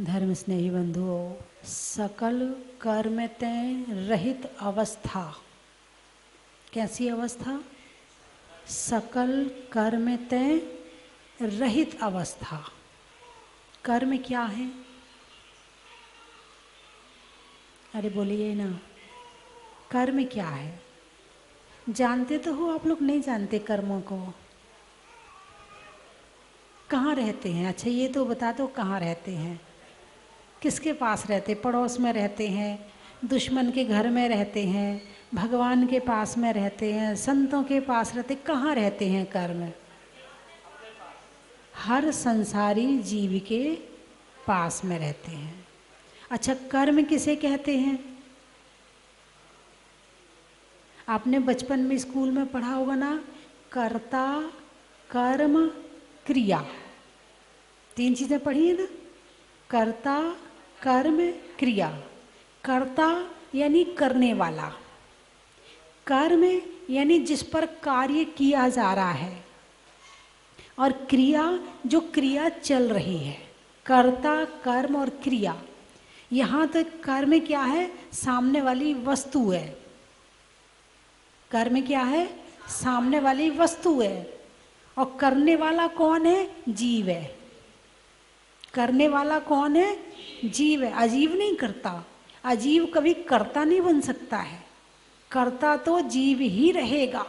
धर्म स्नेही बंधुओं, सकल कर्म तय रहित अवस्था। कैसी अवस्था? सकल कर्म तय रहित अवस्था। कर्म क्या है? अरे बोलिए ना, कर्म क्या है? जानते तो हो आप लोग? नहीं जानते कर्मों को? कहाँ रहते हैं? अच्छा ये तो बता दो, कहाँ रहते हैं? किसके पास रहते? पड़ोस में रहते हैं, दुश्मन के घर में रहते हैं, भगवान के पास में रहते हैं, संतों के पास रहते? कहाँ रहते हैं कर्म? हर संसारी जीव के पास में रहते हैं। अच्छा, कर्म किसे कहते हैं? आपने बचपन में स्कूल में पढ़ा होगा ना, कर्ता, कर्म, क्रिया। 3 चीज़ें पढ़ी है ना, कर्ता, कर्म, क्रिया। कर्ता यानी करने वाला, कर्म यानी जिस पर कार्य किया जा रहा है, और क्रिया जो क्रिया चल रही है। कर्ता, कर्म और क्रिया। यहाँ तक कर्म क्या है? सामने वाली वस्तु है। कर्म क्या है? सामने वाली वस्तु है। और करने वाला कौन है? जीव है। करने वाला कौन है? जीव है। अजीव नहीं करता। अजीव कभी कर्ता नहीं बन सकता है। कर्ता तो जीव ही रहेगा।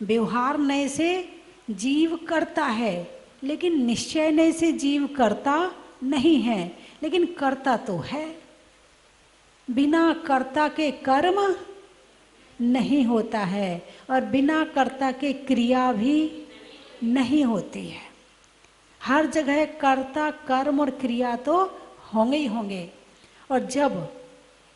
व्यवहार नए से जीव करता है, लेकिन निश्चय नए से जीव करता नहीं है, लेकिन कर्ता तो है। बिना कर्ता के कर्म नहीं होता है, और बिना कर्ता के क्रिया भी नहीं होती है। हर जगह कर्ता, कर्म और क्रिया तो होंगे ही होंगे। और जब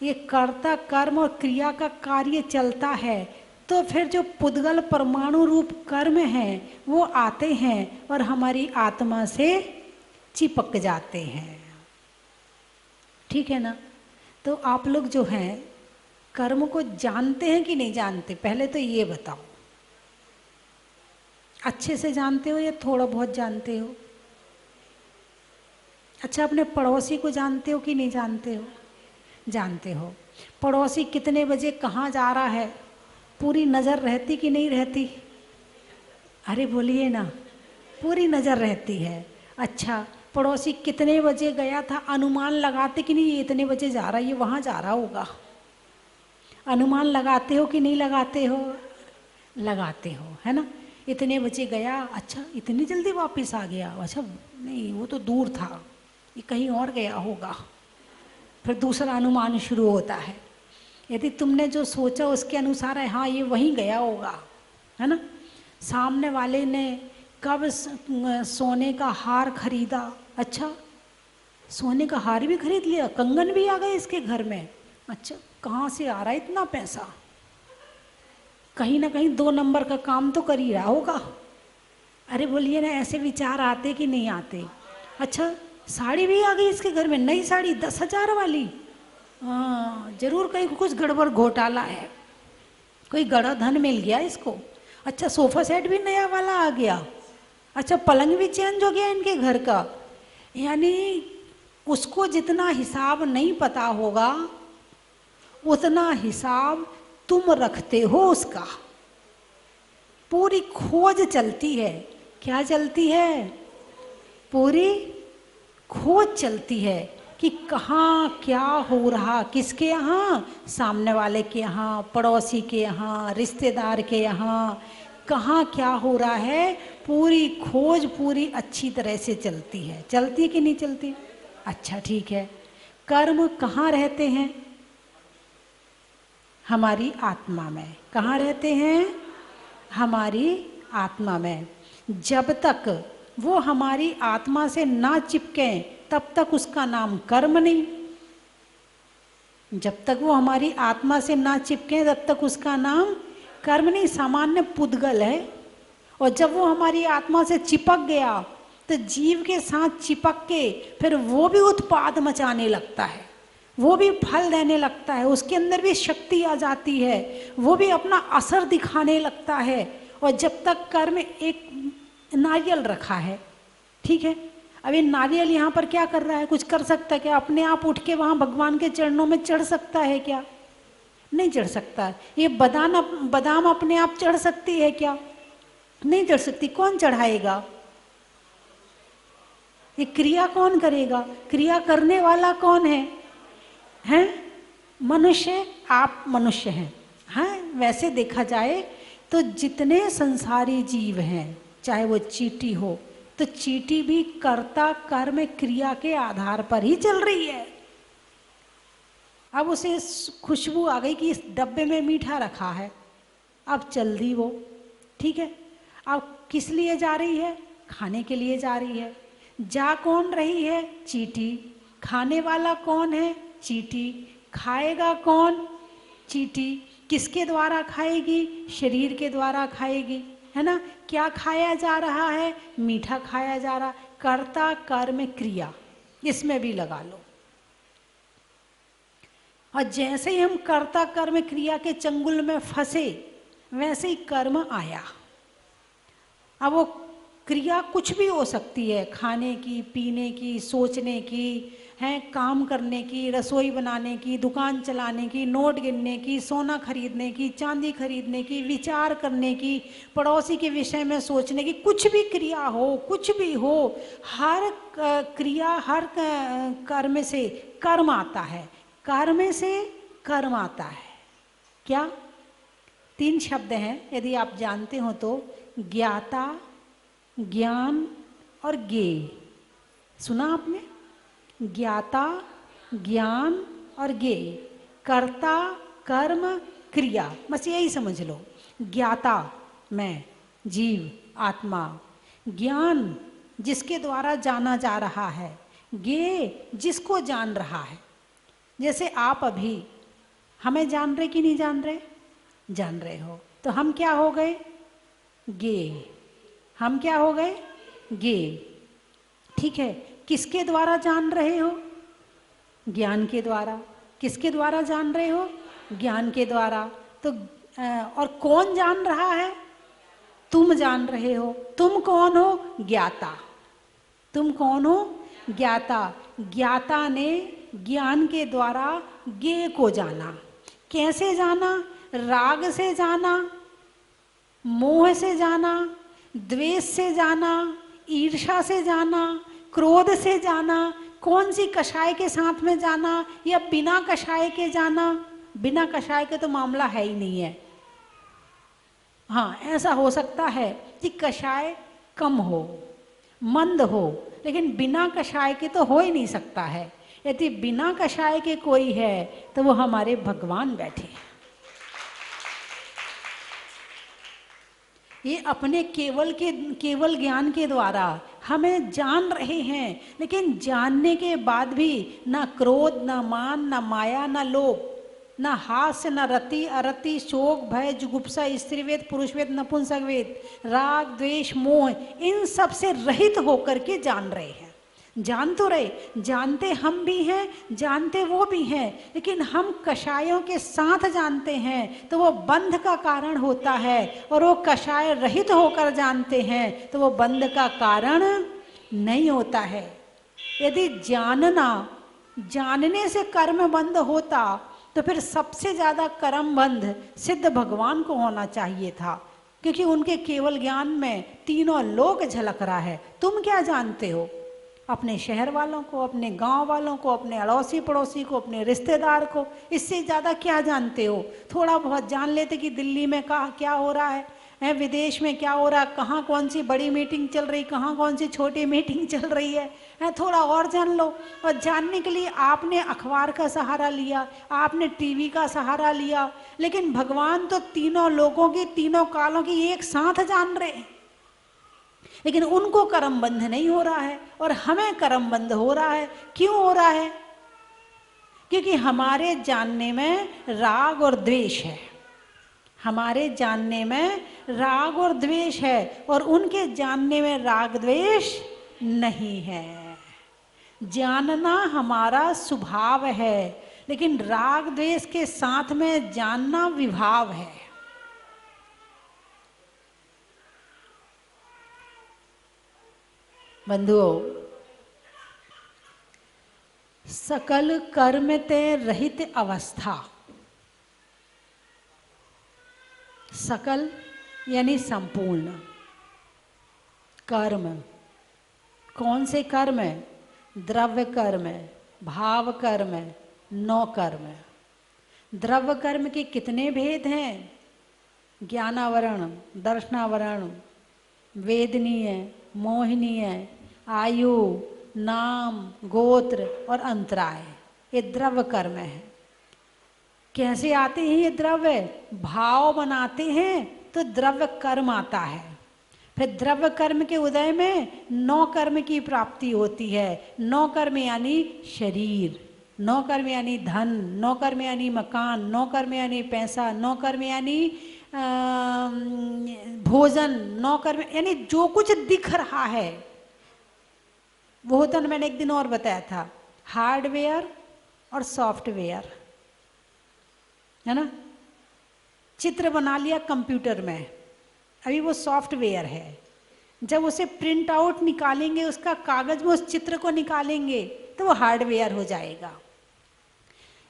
ये कर्ता, कर्म और क्रिया का कार्य चलता है, तो फिर जो पुद्गल परमाणु रूप कर्म हैं वो आते हैं और हमारी आत्मा से चिपक जाते हैं। ठीक है ना? तो आप लोग जो हैं कर्म को जानते हैं कि नहीं जानते? पहले तो ये बताओ, अच्छे से जानते हो या थोड़ा बहुत जानते हो? अच्छा, अपने पड़ोसी को जानते हो कि नहीं जानते हो? जानते हो। पड़ोसी कितने बजे कहाँ जा रहा है पूरी नज़र रहती कि नहीं रहती? अरे बोलिए ना, पूरी नज़र रहती है। अच्छा, पड़ोसी कितने बजे गया था अनुमान लगाते कि नहीं? ये इतने बजे जा रहा है, ये वहाँ जा रहा होगा। अनुमान लगाते हो कि नहीं लगाते हो? लगाते हो, है ना? इतने बजे गया, अच्छा इतनी जल्दी वापस आ गया, अच्छा नहीं वो तो दूर था, ये कहीं और गया होगा। फिर दूसरा अनुमान शुरू होता है। यदि तुमने जो सोचा उसके अनुसार है, हाँ ये वहीं गया होगा, है ना? सामने वाले ने कब सोने का हार खरीदा? अच्छा, सोने का हार भी खरीद लिया, कंगन भी आ गए इसके घर में। अच्छा, कहाँ से आ रहा है इतना पैसा? कहीं ना कहीं 2 नंबर का काम तो कर ही रहा होगा। अरे बोलिए ना, ऐसे विचार आते कि नहीं आते? अच्छा, साड़ी भी आ गई इसके घर में, नई साड़ी 10,000 वाली। हाँ, जरूर कहीं कुछ गड़बड़ घोटाला है, कोई गड़ा धन मिल गया इसको। अच्छा, सोफ़ा सेट भी नया वाला आ गया। अच्छा, पलंग भी चेंज हो गया इनके घर का। यानी उसको जितना हिसाब नहीं पता होगा, उतना हिसाब तुम रखते हो उसका। पूरी खोज चलती है। क्या चलती है? पूरी खोज चलती है कि कहाँ क्या हो रहा, किसके यहाँ? सामने वाले के यहाँ, पड़ोसी के यहाँ, रिश्तेदार के यहाँ, कहाँ क्या हो रहा है। पूरी खोज पूरी अच्छी तरह से चलती है। चलती है कि नहीं चलती? अच्छा ठीक है। कर्म कहाँ रहते हैं? हमारी आत्मा में। कहाँ रहते हैं? हमारी आत्मा में। जब तक वो हमारी आत्मा से ना चिपके तब तक उसका नाम कर्म नहीं। जब तक वो हमारी आत्मा से ना चिपके तब तक उसका नाम कर्म नहीं, सामान्य पुद्गल है। और जब वो हमारी आत्मा से चिपक गया तो जीव के साथ चिपक के फिर वो भी उत्पाद मचाने लगता है, वो भी फल देने लगता है, उसके अंदर भी शक्ति आ जाती है, वो भी अपना असर दिखाने लगता है। और जब तक कर्म, एक नारियल रखा है, ठीक है, अब ये नारियल यहाँ पर क्या कर रहा है, कुछ कर सकता है क्या? अपने आप उठ के वहाँ भगवान के चरणों में चढ़ सकता है क्या? नहीं चढ़ सकता। ये बादाम अपने आप चढ़ सकती है क्या? नहीं चढ़ सकती। कौन चढ़ाएगा? ये क्रिया कौन करेगा? क्रिया करने वाला कौन है? हैं? मनुष्य। आप मनुष्य हैं। हाँ, वैसे देखा जाए तो जितने संसारी जीव हैं, चाहे वो चींटी हो, तो चींटी भी कर्ता कर्म क्रिया के आधार पर ही चल रही है। अब उसे खुशबू आ गई कि इस डब्बे में मीठा रखा है, अब चल दी वो, ठीक है। अब किस लिए जा रही है? खाने के लिए जा रही है। जा कौन रही है? चींटी। खाने वाला कौन है? चींटी। खाएगा कौन? चींटी। किसके द्वारा खाएगी? शरीर के द्वारा खाएगी, है ना। क्या खाया जा रहा है? मीठा खाया जा रहा। कर्ता कर्म क्रिया, इसमें भी लगा लो। और जैसे ही हम कर्ता कर्म क्रिया के चंगुल में फंसे, वैसे ही कर्म आया। अब वो क्रिया कुछ भी हो सकती है, खाने की, पीने की, सोचने की, है काम करने की, रसोई बनाने की, दुकान चलाने की, नोट गिनने की, सोना खरीदने की, चांदी खरीदने की, विचार करने की, पड़ोसी के विषय में सोचने की, कुछ भी क्रिया हो, कुछ भी हो, हर क्रिया, हर कर्म से कर्म आता है। कर्म से कर्म आता है। क्या? 3 शब्द हैं, यदि आप जानते हो तो। ज्ञाता, ज्ञान और ज्ञेय। सुना आपने? ज्ञाता, ज्ञान और ज्ञेय। कर्ता कर्म क्रिया, बस यही समझ लो। ज्ञाता मैं, जीव, आत्मा। ज्ञान जिसके द्वारा जाना जा रहा है। ज्ञेय जिसको जान रहा है। जैसे आप अभी हमें जान रहे कि नहीं जान रहे? जान रहे हो, तो हम क्या हो गए? ज्ञेय। हम क्या हो गए? ज्ञेय, ठीक है। किसके द्वारा जान रहे हो? ज्ञान के द्वारा। किसके द्वारा जान रहे हो? ज्ञान के द्वारा। तो और कौन जान रहा है? तुम जान रहे हो। तुम कौन हो? ज्ञाता। तुम कौन हो? ज्ञाता। ज्ञाता ने ज्ञान के द्वारा ज्ञेय को जाना। कैसे जाना? राग से जाना, मोह से जाना, द्वेष से जाना, ईर्ष्या से जाना, क्रोध से जाना। कौन सी कषाय के साथ में जाना या बिना कषाय के जाना? बिना कषाय के तो मामला है ही नहीं है। हाँ, ऐसा हो सकता है कि कषाय कम हो, मंद हो, लेकिन बिना कषाय के तो हो ही नहीं सकता है। यदि बिना कषाय के कोई है तो वो हमारे भगवान बैठे हैं। ये अपने केवल ज्ञान के द्वारा हमें जान रहे हैं, लेकिन जानने के बाद भी ना क्रोध, ना मान, ना माया, ना लोभ, ना हास्य, ना रति, अरति, शोक, भय, जुगुप्सा, स्त्रीवेद, पुरुषवेद, नपुंसकवेद, राग, द्वेष, मोह, इन सब से रहित होकर के जान रहे हैं। जान तो रहे, जानते हम भी हैं, जानते वो भी हैं, लेकिन हम कषायों के साथ जानते हैं तो वो बंध का कारण होता है, और वो कषाय रहित होकर जानते हैं तो वो बंध का कारण नहीं होता है। यदि जानने से कर्म बंध होता तो फिर सबसे ज़्यादा कर्म बंध सिद्ध भगवान को होना चाहिए था, क्योंकि उनके केवल ज्ञान में तीनों लोक झलक रहा है। तुम क्या जानते हो? अपने शहर वालों को, अपने गांव वालों को, अपने अड़ोसी पड़ोसी को, अपने रिश्तेदार को, इससे ज़्यादा क्या जानते हो? थोड़ा बहुत जान लेते कि दिल्ली में क्या हो रहा है, विदेश में क्या हो रहा है, कहाँ कौन सी बड़ी मीटिंग चल रही, कहाँ कौन सी छोटी मीटिंग चल रही है, थोड़ा और जान लो। और जानने के लिए आपने अखबार का सहारा लिया, आपने टीवी का सहारा लिया, लेकिन भगवान तो तीनों लोगों की, तीनों कालों की एक साथ जान रहे हैं, लेकिन उनको कर्म बंध नहीं हो रहा है और हमें कर्म बंध हो रहा है। क्यों हो रहा है? क्योंकि हमारे जानने में राग और द्वेष है। हमारे जानने में राग और द्वेष है, और उनके जानने में राग द्वेष नहीं है। जानना हमारा स्वभाव है, लेकिन राग द्वेष के साथ में जानना विभाव है। बंधुओं, सकल कर्म ते रहित अवस्था, सकल यानी संपूर्ण कर्म। कौन से कर्म है? द्रव्य कर्म है, भाव कर्म है, नौ कर्म है। द्रव्य कर्म के कितने भेद हैं? ज्ञानावरण, दर्शनावरण, वेदनीय, मोहनीय, आयु, नाम, गोत्र और अंतराय, ये द्रव्य कर्म है। कैसे आते हैं ये द्रव्य? भाव बनाते हैं तो द्रव्य कर्म आता है। फिर द्रव्य कर्म के उदय में नौ कर्म की प्राप्ति होती है। नौ कर्म यानी शरीर, नौ कर्म यानी धन, नौ कर्म यानी मकान, नौ कर्म यानी पैसा, नौ कर्म यानी भोजन, नौ कर्म यानी जो कुछ दिख रहा है वो तो मैंने एक दिन और बताया था, हार्डवेयर और सॉफ्टवेयर, है ना। चित्र बना लिया कंप्यूटर में, अभी वो सॉफ्टवेयर है। जब उसे प्रिंट आउट निकालेंगे, उसका कागज में उस चित्र को निकालेंगे तो वो हार्डवेयर हो जाएगा।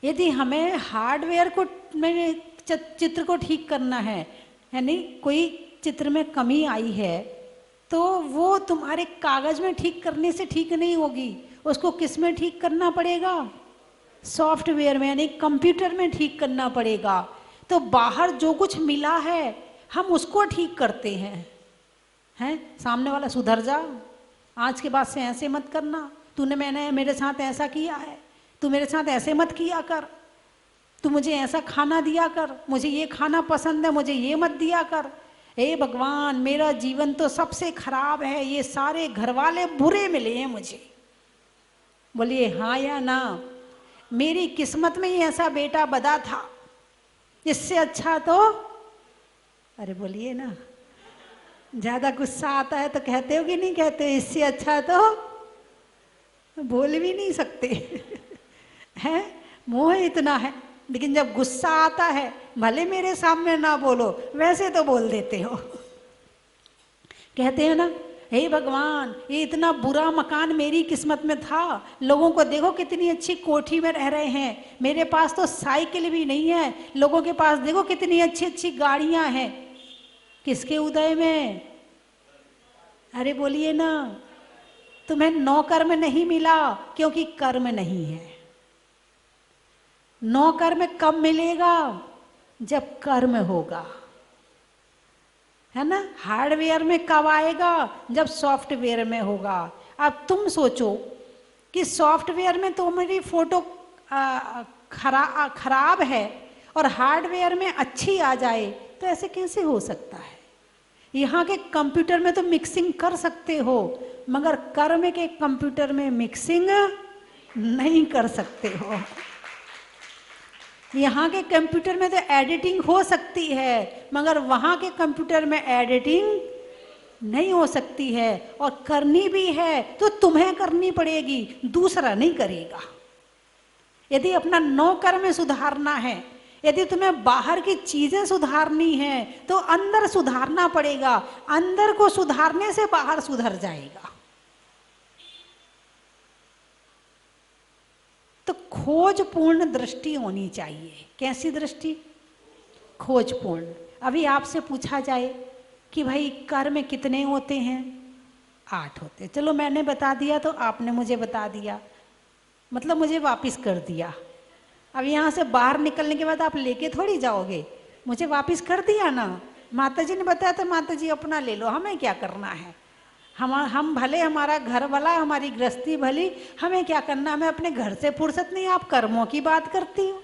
यदि हमें हार्डवेयर को में चित्र को ठीक करना है, यानी कोई चित्र में कमी आई है, तो वो तुम्हारे कागज में ठीक करने से ठीक नहीं होगी। उसको किस में ठीक करना पड़ेगा? सॉफ्टवेयर में, यानी कंप्यूटर में ठीक करना पड़ेगा। तो बाहर जो कुछ मिला है हम उसको ठीक करते हैं, सामने वाला सुधर जा, आज के बाद से ऐसे मत करना, मैंने मेरे साथ ऐसा किया है, तू मेरे साथ ऐसे मत किया कर, तू मुझे ऐसा खाना दिया कर, मुझे ये खाना पसंद है, मुझे ये मत दिया कर। हे भगवान, मेरा जीवन तो सबसे खराब है, ये सारे घर वाले बुरे मिले हैं मुझे। बोलिए हाँ या ना? मेरी किस्मत में ही ऐसा बेटा बदा था, इससे अच्छा तो, अरे बोलिए ना। ज्यादा गुस्सा आता है तो कहते हो कि नहीं कहते? इससे अच्छा तो बोल भी नहीं सकते है, मोह इतना है। लेकिन जब गुस्सा आता है, भले मेरे सामने ना बोलो, वैसे तो बोल देते हो। कहते हैं ना, हे भगवान, ये इतना बुरा मकान मेरी किस्मत में था, लोगों को देखो कितनी अच्छी कोठी में रह रहे हैं, मेरे पास तो साइकिल भी नहीं है, लोगों के पास देखो कितनी अच्छी अच्छी गाड़ियां हैं। किसके उदय में? अरे बोलिए ना। तुम्हें नौ कर्म नहीं मिला क्योंकि कर्म नहीं है। नौ कर्म कब मिलेगा? जब कर्म होगा, है ना। हार्डवेयर में कब आएगा? जब सॉफ्टवेयर में होगा। अब तुम सोचो कि सॉफ्टवेयर में तो मेरी फोटो खराब है और हार्डवेयर में अच्छी आ जाए, तो ऐसे कैसे हो सकता है? यहाँ के कंप्यूटर में तो मिक्सिंग कर सकते हो, मगर कर्म के कंप्यूटर में मिक्सिंग नहीं कर सकते हो। यहाँ के कंप्यूटर में तो एडिटिंग हो सकती है, मगर वहाँ के कंप्यूटर में एडिटिंग नहीं हो सकती है, और करनी भी है तो तुम्हें करनी पड़ेगी, दूसरा नहीं करेगा। यदि अपना नौ कर्म में सुधारना है, यदि तुम्हें बाहर की चीजें सुधारनी है, तो अंदर सुधारना पड़ेगा। अंदर को सुधारने से बाहर सुधर जाएगा। तो खोजपूर्ण दृष्टि होनी चाहिए। कैसी दृष्टि? खोजपूर्ण। अभी आपसे पूछा जाए कि भाई कर्म कितने होते हैं? 8 होते। चलो मैंने बता दिया तो आपने मुझे बता दिया, मतलब मुझे वापस कर दिया। अब यहाँ से बाहर निकलने के बाद आप लेके थोड़ी जाओगे, मुझे वापस कर दिया ना। माता जी ने बताया तो माता जी अपना ले लो, हमें क्या करना है। हम भले, हमारा घर भला, हमारी गृहस्थी भली, हमें क्या करना। मैं अपने घर से फुर्सत नहीं, आप कर्मों की बात करती हो।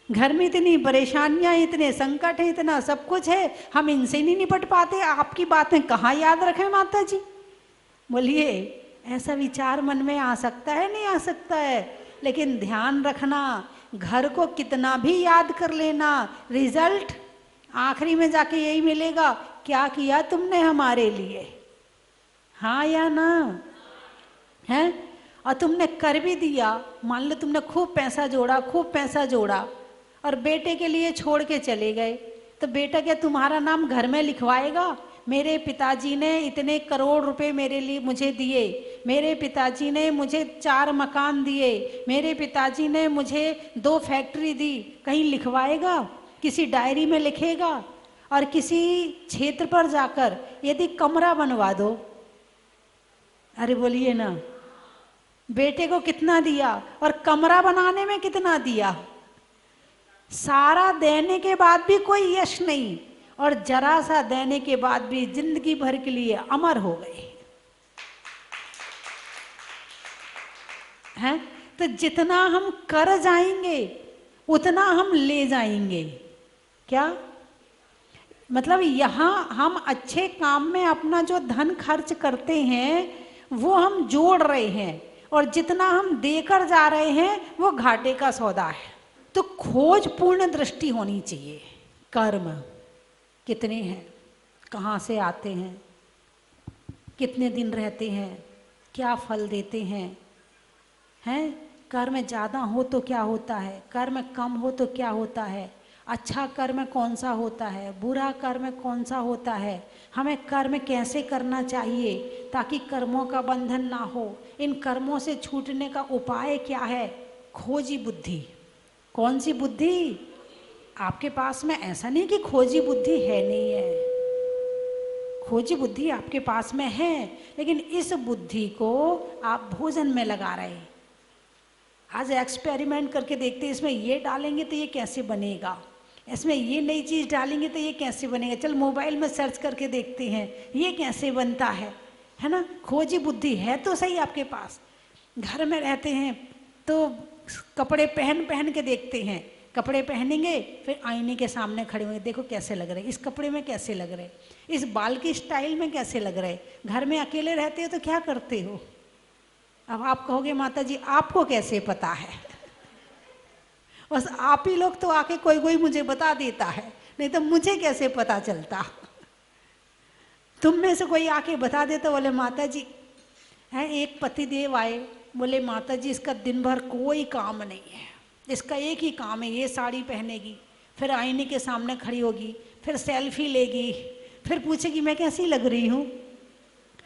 घर में इतनी परेशानियां, इतने संकट है, इतना सब कुछ है, हम इनसे नहीं निपट पाते, आपकी बातें कहाँ याद रखें माता जी? बोलिए, ऐसा विचार मन में आ सकता है? नहीं आ सकता है। लेकिन ध्यान रखना, घर को कितना भी याद कर लेना, रिजल्ट आखिरी में जाके यही मिलेगा, क्या किया तुमने हमारे लिए, हाँ या ना? है? और तुमने कर भी दिया। मान लो तुमने खूब पैसा जोड़ा, खूब पैसा जोड़ा, और बेटे के लिए छोड़ के चले गए, तो बेटा क्या तुम्हारा नाम घर में लिखवाएगा? मेरे पिताजी ने इतने करोड़ रुपए मेरे लिए मुझे दिए, मेरे पिताजी ने मुझे 4 मकान दिए, मेरे पिताजी ने मुझे 2 फैक्ट्री दी, कहीं लिखवाएगा? किसी डायरी में लिखेगा? और किसी क्षेत्र पर जाकर यदि कमरा बनवा दो, अरे बोलिए ना, बेटे को कितना दिया और कमरा बनाने में कितना दिया, सारा देने के बाद भी कोई यश नहीं, और जरा सा देने के बाद भी जिंदगी भर के लिए अमर हो गए हैं। तो जितना हम कर जाएंगे उतना हम ले जाएंगे। क्या मतलब, यहाँ हम अच्छे काम में अपना जो धन खर्च करते हैं वो हम जोड़ रहे हैं, और जितना हम देकर जा रहे हैं वो घाटे का सौदा है। तो खोज पूर्ण दृष्टि होनी चाहिए। कर्म कितने हैं, कहाँ से आते हैं, कितने दिन रहते हैं, क्या फल देते हैं, हैं? कर्म ज़्यादा हो तो क्या होता है, कर्म कम हो तो क्या होता है, अच्छा कर्म कौन सा होता है, बुरा कर्म कौन सा होता है, हमें कर्म कैसे करना चाहिए ताकि कर्मों का बंधन ना हो, इन कर्मों से छूटने का उपाय क्या है। खोजी बुद्धि। कौन सी बुद्धि? आपके पास में ऐसा नहीं कि खोजी बुद्धि है, नहीं है, खोजी बुद्धि आपके पास में है, लेकिन इस बुद्धि को आप भोजन में लगा रहे हैं। आज एक्सपेरिमेंट करके देखते हैं, इसमें ये डालेंगे तो ये कैसे बनेगा, इसमें ये नई चीज़ डालेंगे तो ये कैसे बनेगा, चल मोबाइल में सर्च करके देखते हैं ये कैसे बनता है ना। खोजी बुद्धि है तो सही आपके पास। घर में रहते हैं तो कपड़े पहन पहन के देखते हैं, कपड़े पहनेंगे फिर आईने के सामने खड़े होंगे, देखो कैसे लग रहे, इस कपड़े में कैसे लग रहे, इस बाल की स्टाइल में कैसे लग रहे। घर में अकेले रहते हो तो क्या करते हो? अब आप कहोगे माता जी आपको कैसे पता है? बस आप ही लोग तो आके कोई कोई मुझे बता देता है, नहीं तो मुझे कैसे पता चलता। तुम में से कोई आके बता देता, बोले माता जी है, एक पतिदेव आए, बोले माता जी इसका दिन भर कोई काम नहीं है, इसका एक ही काम है, ये साड़ी पहनेगी, फिर आईने के सामने खड़ी होगी, फिर सेल्फी लेगी, फिर पूछेगी मैं कैसी लग रही हूँ,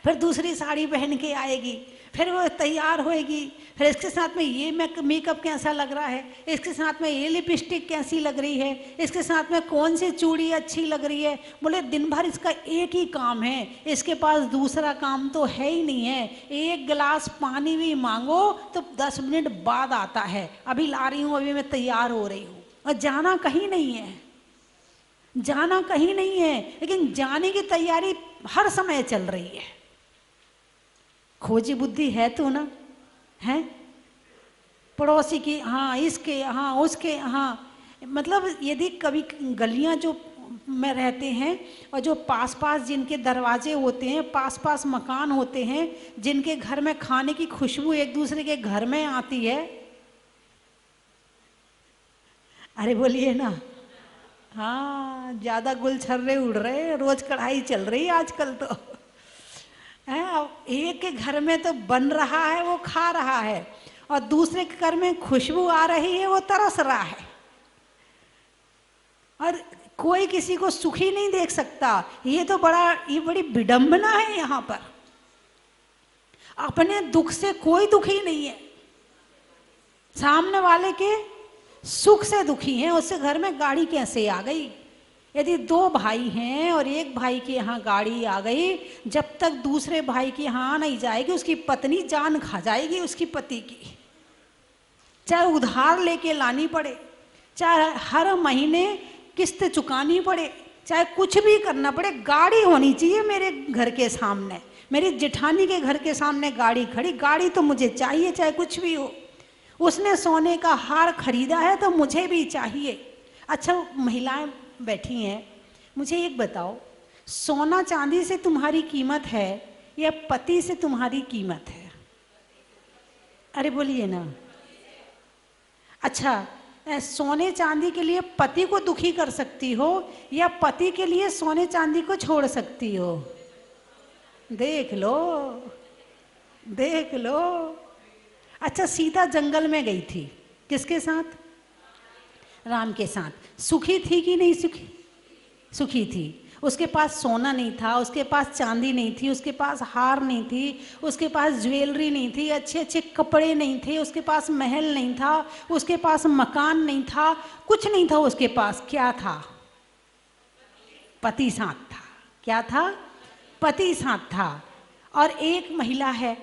फिर दूसरी साड़ी पहन के आएगी, फिर वो तैयार होएगी, फिर इसके साथ में ये मेकअप कैसा लग रहा है, इसके साथ में ये लिपस्टिक कैसी लग रही है, इसके साथ में कौन सी चूड़ी अच्छी लग रही है। बोले दिन भर इसका एक ही काम है, इसके पास दूसरा काम तो है ही नहीं है। एक गिलास पानी भी मांगो तो 10 मिनट बाद आता है, अभी ला रही हूँ, अभी मैं तैयार हो रही हूँ। और जाना कहीं नहीं है, जाना कहीं नहीं है, लेकिन जाने की तैयारी हर समय चल रही है। खोजी बुद्धि है तो ना, है पड़ोसी की, हाँ इसके, हाँ उसके, हाँ। मतलब यदि कभी गलियां जो में रहते हैं और जो पास पास जिनके दरवाजे होते हैं, पास पास मकान होते हैं, जिनके घर में खाने की खुशबू एक दूसरे के घर में आती है, अरे बोलिए ना, हाँ ज़्यादा गुलछर्रे उड़ रहे, रोज कढ़ाई चल रही है आजकल तो है। अब एक के घर में तो बन रहा है, वो खा रहा है, और दूसरे के घर में खुशबू आ रही है, वो तरस रहा है, और कोई किसी को सुखी नहीं देख सकता। ये बड़ी विडंबना है। यहाँ पर अपने दुख से कोई दुखी नहीं है, सामने वाले के सुख से दुखी है। उससे घर में गाड़ी कैसे आ गई? यदि 2 भाई हैं और एक भाई के यहाँ गाड़ी आ गई, जब तक दूसरे भाई के यहाँ नहीं जाएगी उसकी पत्नी जान खा जाएगी उसकी पति की, चाहे उधार लेके लानी पड़े, चाहे हर महीने किस्त चुकानी पड़े, चाहे कुछ भी करना पड़े, गाड़ी होनी चाहिए मेरे घर के सामने, मेरी जेठानी के घर के सामने गाड़ी खड़ी, गाड़ी तो मुझे चाहिए चाहे कुछ भी हो। उसने सोने का हार खरीदा है तो मुझे भी चाहिए। अच्छा महिलाएं बैठी हैं, मुझे एक बताओ, सोना चांदी से तुम्हारी कीमत है या पति से तुम्हारी कीमत है? अरे बोलिए ना। अच्छा, सोने चांदी के लिए पति को दुखी कर सकती हो या पति के लिए सोने चांदी को छोड़ सकती हो? देख लो, देख लो। अच्छा, सीता जंगल में गई थी, किसके साथ? राम के साथ। सुखी थी कि नहीं सुखी? सुखी थी। उसके पास सोना नहीं था, उसके पास चांदी नहीं थी, उसके पास हार नहीं थी, उसके पास ज्वेलरी नहीं थी, अच्छे अच्छे कपड़े नहीं थे, उसके पास महल नहीं था, उसके पास मकान नहीं था, कुछ नहीं था उसके पास। क्या था? पति साथ था। क्या था? पति साथ था। और एक महिला है,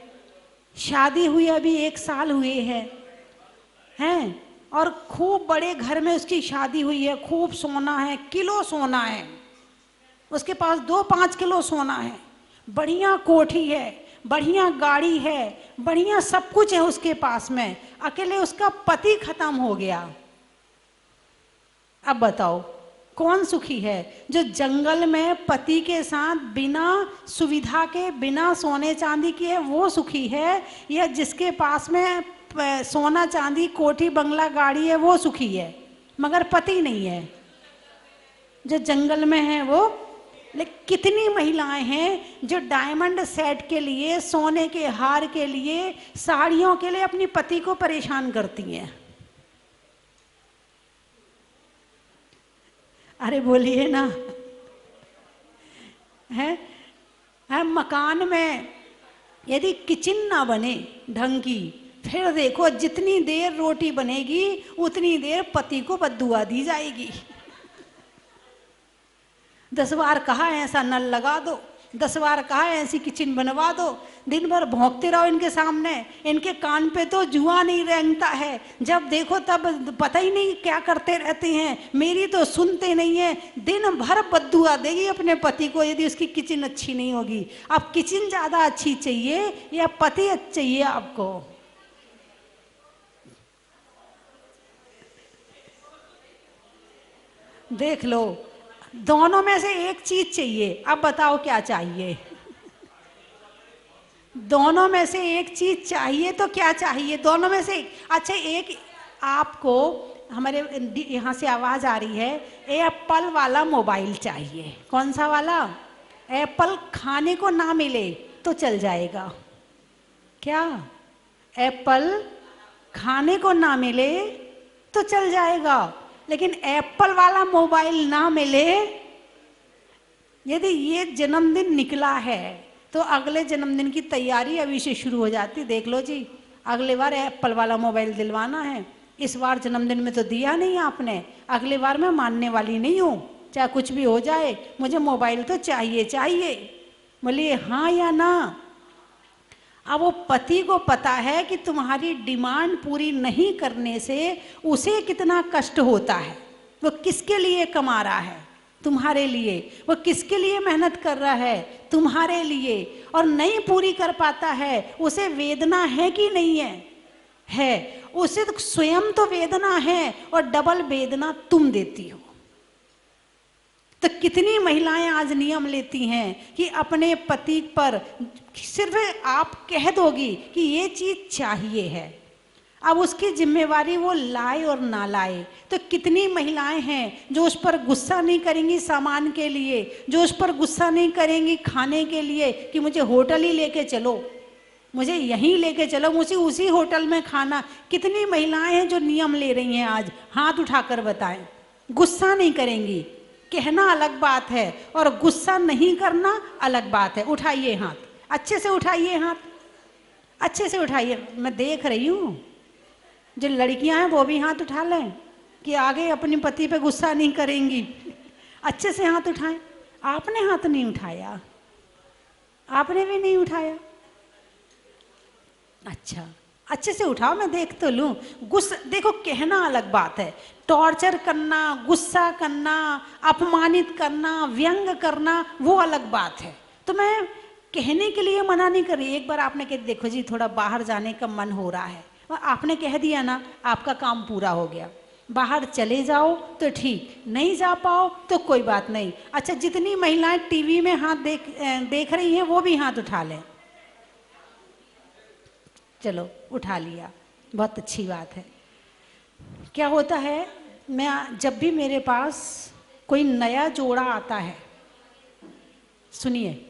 शादी हुई अभी 1 साल हुए हैं, और खूब बड़े घर में उसकी शादी हुई है, खूब सोना है, किलो सोना है, उसके पास 2-5 किलो सोना है, बढ़िया कोठी है, बढ़िया गाड़ी है, बढ़िया सब कुछ है उसके पास में। अकेले उसका पति खत्म हो गया। अब बताओ कौन सुखी है? जो जंगल में पति के साथ बिना सुविधा के, बिना सोने चांदी के है, वो सुखी है, या जिसके पास में सोना चांदी कोठी बंगला गाड़ी है वो सुखी है, मगर पति नहीं है? जो जंगल में है वो। लेकिन कितनी महिलाएं हैं जो डायमंड सेट के लिए, सोने के हार के लिए, साड़ियों के लिए अपनी पति को परेशान करती हैं। अरे बोलिए ना। है मकान में यदि किचन ना बने ढंग की, फिर देखो जितनी देर रोटी बनेगी उतनी देर पति को बद्दुआ दी जाएगी। 10 बार कहा ऐसा नल लगा दो, 10 बार कहा ऐसी किचन बनवा दो, दिन भर भौंकते रहो इनके सामने, इनके कान पे तो जुआ नहीं रेंगता है, जब देखो तब पता ही नहीं क्या करते रहते हैं, मेरी तो सुनते नहीं है, दिन भर बद्दुआ देगी अपने पति को यदि उसकी किचन अच्छी नहीं होगी। अब किचन ज्यादा अच्छी चाहिए या पति चाहिए आपको? देख लो, दोनों में से एक चीज चाहिए। अब बताओ क्या चाहिए? दोनों में से एक चीज चाहिए तो क्या चाहिए? दोनों में से अच्छा, एक आपको, हमारे यहाँ से आवाज आ रही है, एप्पल वाला मोबाइल चाहिए। कौन सा वाला? एप्पल खाने को ना मिले तो चल जाएगा क्या? एप्पल खाने को ना मिले तो चल जाएगा, लेकिन एप्पल वाला मोबाइल ना मिले, यदि ये जन्मदिन निकला है तो अगले जन्मदिन की तैयारी अभी से शुरू हो जाती। देख लो जी, अगले बार एप्पल वाला मोबाइल दिलवाना है, इस बार जन्मदिन में तो दिया नहीं आपने, अगले बार मैं मानने वाली नहीं हूँ, चाहे कुछ भी हो जाए, मुझे मोबाइल तो चाहिए चाहिए। बोलिए हाँ या ना? अब वो पति को पता है कि तुम्हारी डिमांड पूरी नहीं करने से उसे कितना कष्ट होता है। वो किसके लिए कमा रहा है? तुम्हारे लिए। वो किसके लिए मेहनत कर रहा है? तुम्हारे लिए। और नहीं पूरी कर पाता है, उसे वेदना है कि नहीं है? उसे तो स्वयं तो वेदना है और डबल वेदना तुम देती हो। तो कितनी महिलाएं आज नियम लेती हैं कि अपने पति पर सिर्फ आप कह दोगी कि ये चीज चाहिए है, अब उसकी जिम्मेवारी वो लाए और ना लाए। तो कितनी महिलाएं हैं जो उस पर गुस्सा नहीं करेंगी सामान के लिए, जो उस पर गुस्सा नहीं करेंगी खाने के लिए कि मुझे होटल ही लेके चलो, मुझे यहीं लेके चलो, मुझे उसी होटल में खाना। कितनी महिलाएं हैं जो नियम ले रही हैं आज? हाथ उठाकर बताएं। गुस्सा नहीं करेंगी, कहना अलग बात है और गुस्सा नहीं करना अलग बात है। उठाइए हाथ, अच्छे से उठाइए हाथ, अच्छे से उठाइए। मैं देख रही हूँ जो लड़कियां हैं वो भी हाथ उठा लें कि आगे अपने पति पे गुस्सा नहीं करेंगी। अच्छे से हाथ उठाएं। आपने हाथ नहीं उठाया? आपने भी नहीं उठाया? अच्छा, अच्छे से उठाओ, मैं देख तो लूं। गुस्सा देखो, कहना अलग बात है, टॉर्चर करना, गुस्सा करना, अपमानित करना, व्यंग करना, वो अलग बात है। तो मैं कहने के लिए मना नहीं कर रही। एक बार आपने कह देखो जी थोड़ा बाहर जाने का मन हो रहा है, और आपने कह दिया ना, आपका काम पूरा हो गया। बाहर चले जाओ तो ठीक, नहीं जा पाओ तो कोई बात नहीं। अच्छा, जितनी महिलाएं टीवी में हाथ देख रही हैं वो भी हाथ उठा लें। चलो उठा लिया, बहुत अच्छी बात है। क्या होता है, मैं जब भी मेरे पास कोई नया जोड़ा आता है, सुनिए,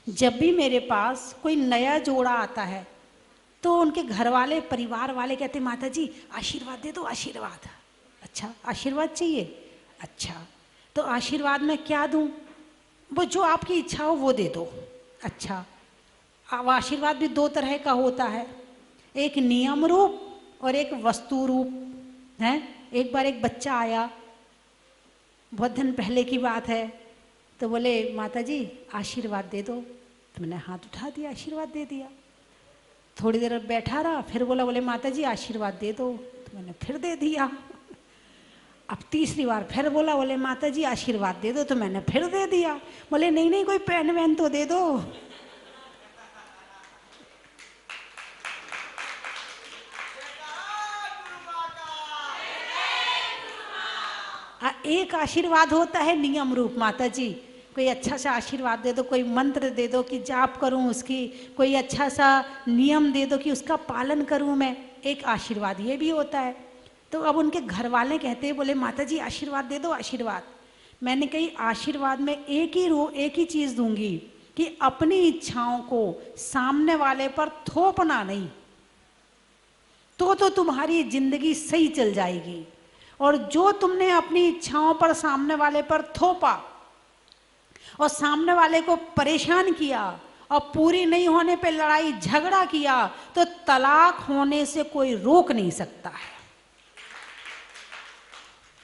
जब भी मेरे पास कोई नया जोड़ा आता है तो उनके घर वाले, परिवार वाले कहते माता जी आशीर्वाद दे दो, आशीर्वाद। अच्छा, आशीर्वाद चाहिए? अच्छा, तो आशीर्वाद में क्या दूं? वो जो आपकी इच्छा हो वो दे दो। अच्छा, अब आशीर्वाद भी दो तरह का होता है, एक नियम रूप और एक वस्तु रूप है। एक बार एक बच्चा आया, बहुत दिन पहले की बात है, तो बोले माता जी आशीर्वाद दे दो। तो मैंने हाथ उठा दिया, आशीर्वाद दे दिया। थोड़ी देर बैठा रहा, फिर बोले माता जी आशीर्वाद दे दो। तो मैंने फिर दे दिया। अब तीसरी बार फिर बोले माता जी आशीर्वाद दे दो। तो मैंने फिर दे दिया। बोले नहीं नहीं, कोई पेन वैन तो दे दो। एक आशीर्वाद होता है नियम रूप, माता जी कोई अच्छा सा आशीर्वाद दे दो, कोई मंत्र दे दो कि जाप करूं उसकी, कोई अच्छा सा नियम दे दो कि उसका पालन करूं मैं। एक आशीर्वाद ये भी होता है। तो अब उनके घर वाले कहते हैं, बोले माता जी आशीर्वाद दे दो, आशीर्वाद। मैंने कही आशीर्वाद में एक ही चीज़ दूंगी कि अपनी इच्छाओं को सामने वाले पर थोपना नहीं, तो तुम्हारी जिंदगी सही चल जाएगी। और जो तुमने अपनी इच्छाओं पर सामने वाले पर थोपा और सामने वाले को परेशान किया और पूरी नहीं होने पे लड़ाई झगड़ा किया, तो तलाक होने से कोई रोक नहीं सकता है।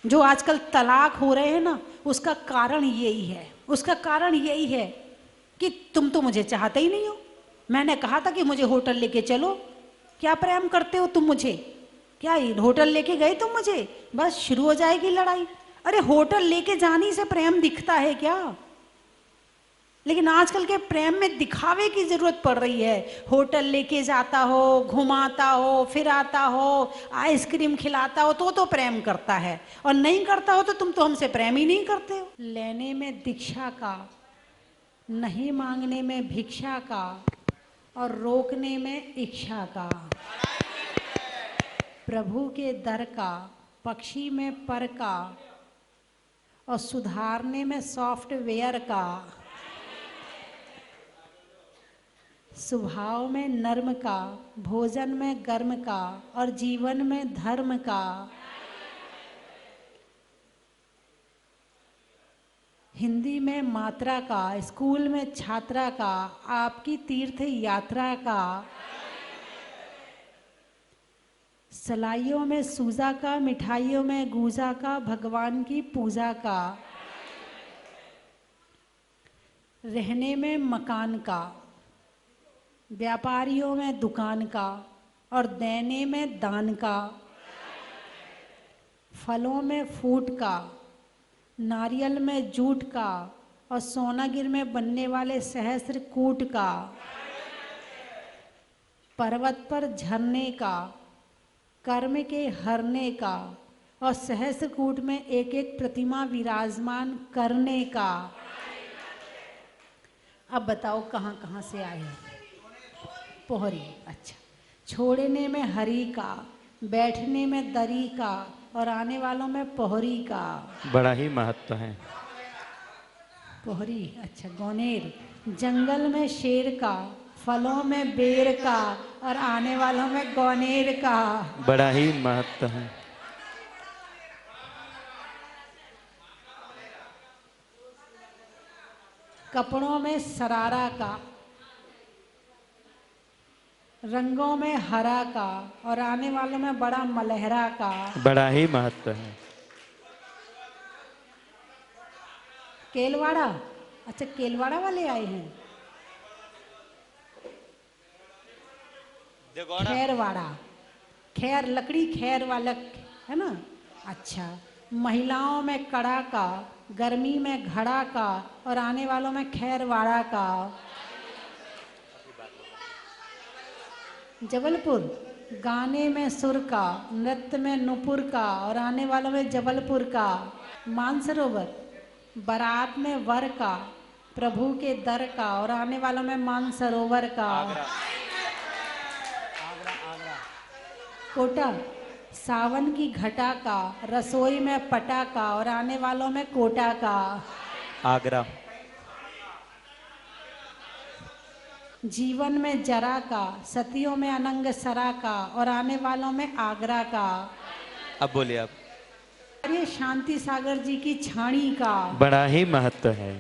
जो आजकल तलाक हो रहे हैं ना, उसका कारण यही है। उसका कारण यही है कि तुम तो मुझे चाहते ही नहीं हो। मैंने कहा था कि मुझे होटल लेके चलो, क्या प्रेम करते हो तुम मुझे? क्या होटल लेके गए तुम मुझे, बस शुरू हो जाएगी लड़ाई। अरे होटल लेके जाने से प्रेम दिखता है क्या? लेकिन आजकल के प्रेम में दिखावे की जरूरत पड़ रही है। होटल लेके जाता हो, घुमाता हो, फिराता हो, आइसक्रीम खिलाता हो तो प्रेम करता है, और नहीं करता हो तो तुम तो हमसे प्रेम ही नहीं करते हो। लेने में दीक्षा का, नहीं मांगने में भिक्षा का, और रोकने में इच्छा का। प्रभु के दर का, पक्षी में पर का, और सुधारने में सॉफ्टवेयर का, स्वभाव में नर्म का, भोजन में गर्म का, और जीवन में धर्म का। हिंदी में मात्रा का, स्कूल में छात्रा का, आपकी तीर्थ यात्रा का। सलाइयों में सूजा का, मिठाइयों में गूजा का, भगवान की पूजा का। रहने में मकान का, व्यापारियों में दुकान का, और देने में दान का। फलों में फूट का, नारियल में जूट का, और सोनागिर में बनने वाले सहस्त्र कूट का। पर्वत पर झरने का, कर्म के हरने का, और सहस्त्रकूट में एक एक प्रतिमा विराजमान करने का। अब बताओ कहाँ कहाँ से आए? पोहरी। अच्छा, छोड़ने में हरी का, बैठने में दरी का, और आने वालों में पोहरी का। बड़ा ही महत्व है पोहरी। अच्छा, गौनेर। जंगल में शेर का, फलों में बेर का, और आने वालों में गौनेर का। बड़ा ही महत्व है। कपड़ों में सरारा का, रंगों में हरा का, और आने वालों में बड़ा मलहरा का। बड़ा ही महत्व है। केलवाड़ा। अच्छा, केलवाड़ा वाले आए हैं। खैरवाड़ा, खैर लकड़ी खैर वाला है ना। अच्छा, महिलाओं में कड़ा का, गर्मी में घड़ा का, और आने वालों में खैरवाड़ा का। जबलपुर। गाने में सुर का, नृत्य में नुपुर का, और आने वालों में जबलपुर का। मानसरोवर। बारात में वर का, प्रभु के दर का, और आने वालों में मानसरोवर का। कोटा। सावन की घटा का, रसोई में पटा का, और आने वालों में कोटा का। आगरा। जीवन में जरा का, सतियों में अनंग सरा का, और आने वालों में आगरा का। अब बोलिए आप। अरे शांति सागर जी की छाणी का बड़ा ही महत्व है।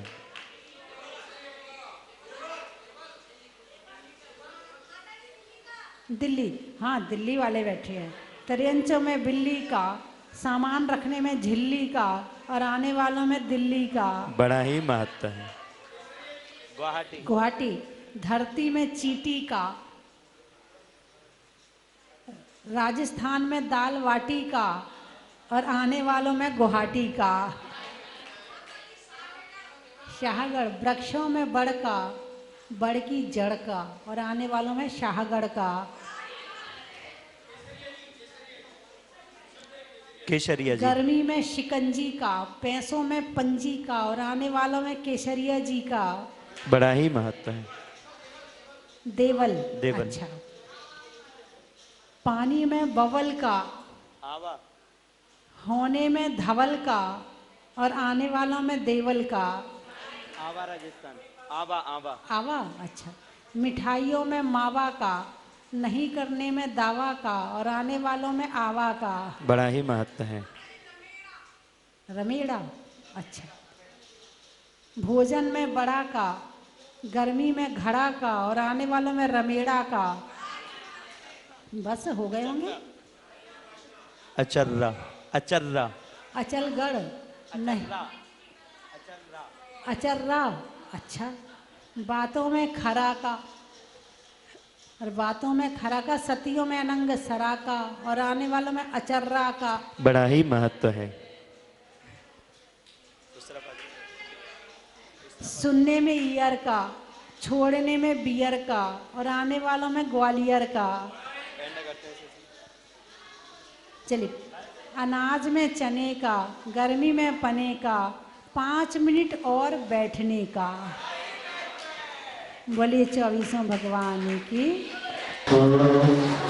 दिल्ली, हाँ दिल्ली वाले बैठे हैं। त्रियंचों में बिल्ली का, सामान रखने में झिल्ली का और आने वालों में दिल्ली का। बड़ा ही महत्व है। गुवाहाटी। गुवाहाटी, धरती में चींटी का, राजस्थान में दाल बाटी का और आने वालों में गुवाहाटी का। शाहगढ़, वृक्षों में बड़ का, बड़ की जड़ का और आने वालों में शाहगढ़ का। केसरिया जी। गर्मी में शिकंजी का, पैसों में पंजी का और आने वालों में केसरिया जी का। बड़ा ही महत्व है। देवल, देवल। अच्छा। पानी में बवल का, आवा। होने में धवल का और आने वालों में देवल का। आवा राजस्थान। आवा आवा। आवा, अच्छा। मिठाइयों में मावा का, नहीं करने में दावा का और आने वालों में आवा का। बड़ा ही महत्व है। रमेड़ा, अच्छा। भोजन में बड़ा का, गर्मी में घड़ा का और आने वालों में रमेड़ा का। बस हो गए होंगे। अचर्रा। अचर्रा। अचलगढ़, नहीं। अचर्रा, अच्छा। बातों में खरा का, और बातों में खरा का, सतियों में अनंग सरा का और आने वालों में अचर्रा का। बड़ा ही महत्व है। सुनने में ईयर का, छोड़ने में बियर का और आने वालों में ग्वालियर का। चलिए, अनाज में चने का, गर्मी में पने का, 5 मिनट और बैठने का। बोलिए 24वें भगवान की।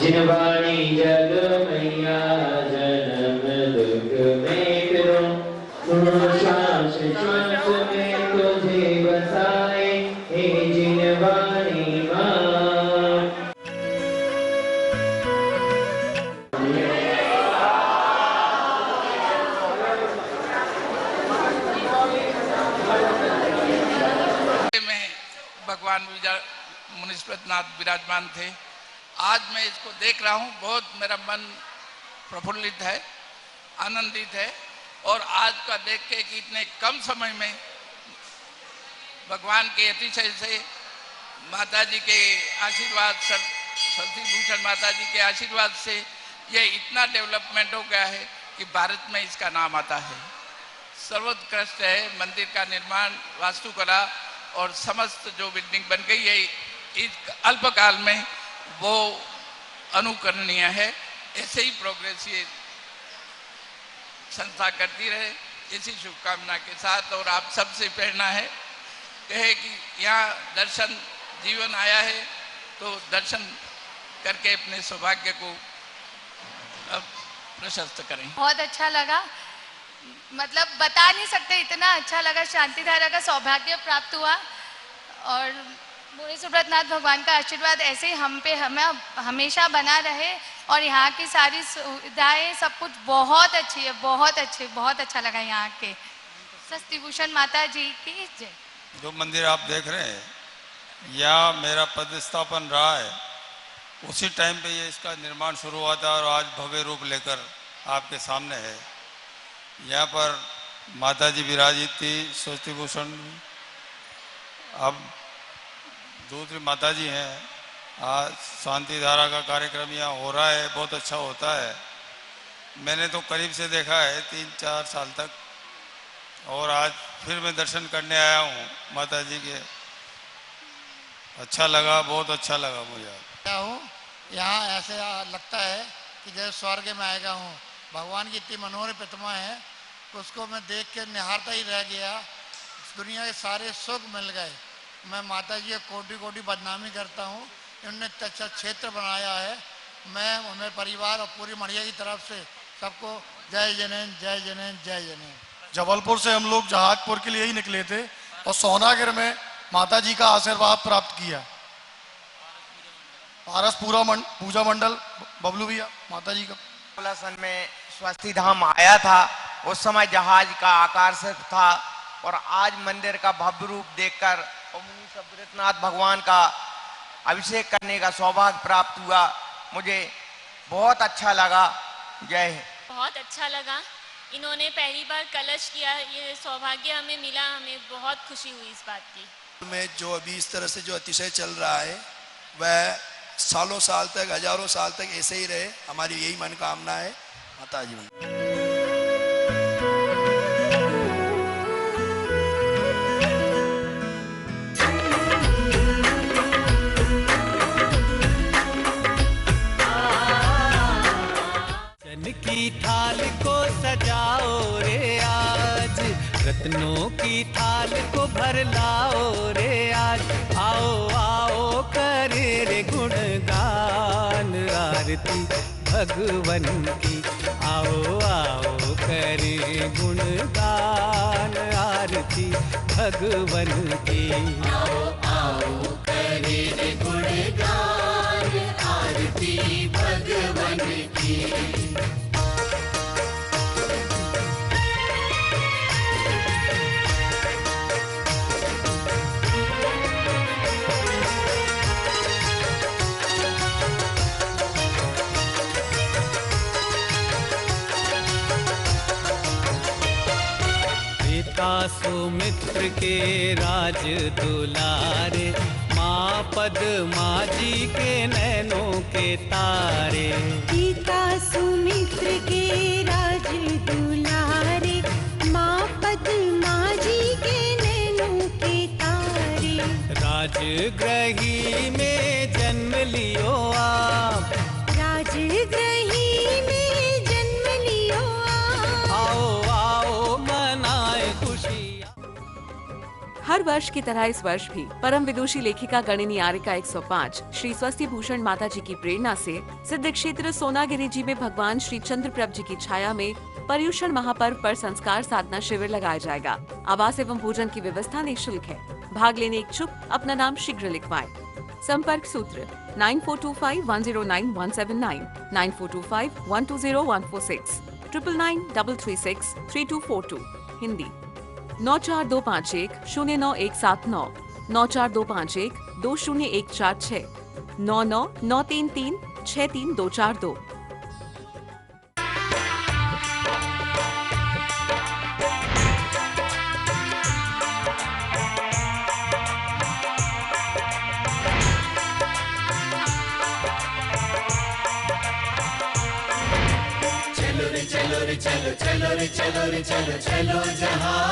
जिनवाणी जग मैया जन्म दुख में करो, श्वास श्वास में तुझे बसाए हे जिनवाणी माँ। भगवान मुनीश्वरनाथ विराजमान थे। आज मैं इसको देख रहा हूँ, बहुत मेरा मन प्रफुल्लित है, आनंदित है। और आज का देख के कि इतने कम समय में भगवान के अतिशय से, माता जी के आशीर्वाद, शक्ति भूषण माता जी के आशीर्वाद से ये इतना डेवलपमेंट हो गया है कि भारत में इसका नाम आता है। सर्वोत्कृष्ट है मंदिर का निर्माण, वास्तुकला और समस्त जो बिल्डिंग बन गई है इस अल्पकाल में, वो अनुकरणीय है। ऐसे ही प्रोग्रेस ये संस्था करती रहे, इसी शुभकामना के साथ। और आप सबसे प्रेरणा है कहे कि यहाँ दर्शन जीवन आया है तो दर्शन करके अपने सौभाग्य को प्रशस्त करें। बहुत अच्छा लगा, मतलब बता नहीं सकते, इतना अच्छा लगा। शांति धारा का सौभाग्य प्राप्त हुआ और मुनीश्वरनाथ भगवान का आशीर्वाद ऐसे ही हम पे हमें हमेशा बना रहे। और यहाँ की सारी सुविधाएं सब कुछ बहुत अच्छी है, बहुत अच्छी, बहुत अच्छा लगा यहाँ के। शक्ति भूषण माता जी की जय। जो मंदिर आप देख रहे हैं, यहाँ मेरा पदस्थापन रहा है, उसी टाइम पे ये इसका निर्माण शुरू हुआ था और आज भव्य रूप लेकर आपके सामने है। यहाँ पर माता जी विराजित थी, शक्ति भूषण। अब दूसरी माता जी हैं। आज शांति धारा का कार्यक्रम यहाँ हो रहा है, बहुत अच्छा होता है। मैंने तो करीब से देखा है 3-4 साल तक, और आज फिर मैं दर्शन करने आया हूँ माता जी के। अच्छा लगा, बहुत अच्छा लगा मुझे। क्या हूँ यहाँ, ऐसे लगता है कि जैसे स्वर्ग में आएगा हूँ। भगवान की इतनी मनोहर प्रतिमा है, उसको मैं देख के निहारता ही रह गया। दुनिया के सारे सुख मिल गए। मैं माता जी को कोटि कोटि बदनामी करता हूँ, इन्होंने अच्छा क्षेत्र बनाया है। मैं मेरे परिवार और पूरी मढ़िया की तरफ से सबको जय जनेन, जय जनेन, जय जनेन। जबलपुर से हम लोग जहाजपुर के लिए ही निकले थे और सोनागिर में माता जी का आशीर्वाद प्राप्त किया। पारस पूजा मंडल बबलू भैया माता जी का। 16 सन में स्वस्ति धाम आया था उस समय जहाज का आकार सिर्फ था, और आज मंदिर का भव्य रूप देखकर और मुनि सदगुरुनाथ भगवान का अभिषेक करने का सौभाग्य प्राप्त हुआ। मुझे बहुत अच्छा लगा। जय हिंद। बहुत अच्छा लगा। इन्होंने पहली बार कलश किया, ये सौभाग्य हमें मिला, हमें बहुत खुशी हुई इस बात की। में जो अभी इस तरह से जो अतिशय चल रहा है वह सालों साल तक, हजारों साल तक ऐसे ही रहे, हमारी यही मनोकामना है। माता जी की थाल को सजाओ रे आज, रत्नों की थाल को भर लाओ रे आज। आओ आओ करे रे गुणगान आरती भगवन की। आओ आओ करे गुणगान आरती भगवन की। आओ आओ करे रे गुणगान आरती भगवन की। सुमित्र के राज दुलारे, माँ पद्मा जी के नैनों के तारे। पिता सुमित्र के राज दुलारे, माँ पद्मा जी के नैनों के तारे। राजगृही में जन्म लियो आप, राजगृही में जन्म लियो आप। आओ आओ मनाए खुशी। हर वर्ष की तरह इस वर्ष भी परम विदुषी लेखिका गणिनी आर्यका 105 श्री स्वस्ति भूषण माता जी की प्रेरणा से सिद्ध क्षेत्र सोनागिरी जी में भगवान श्री चंद्रप्रभ जी की छाया में पर्युषण महापर्व पर संस्कार साधना शिविर लगाया जाएगा। आवास एवं भोजन की व्यवस्था निःशुल्क है। भाग लेने इच्छुक अपना नाम शीघ्र लिखवाएं। संपर्क सूत्र 9425109179, 9425120146, 9993363242। हिंदी 9425109179, 9425120146, 9993363242। चलो रे चलो रे चलो, चलो रे चलो रे चलो, चलो जहाँ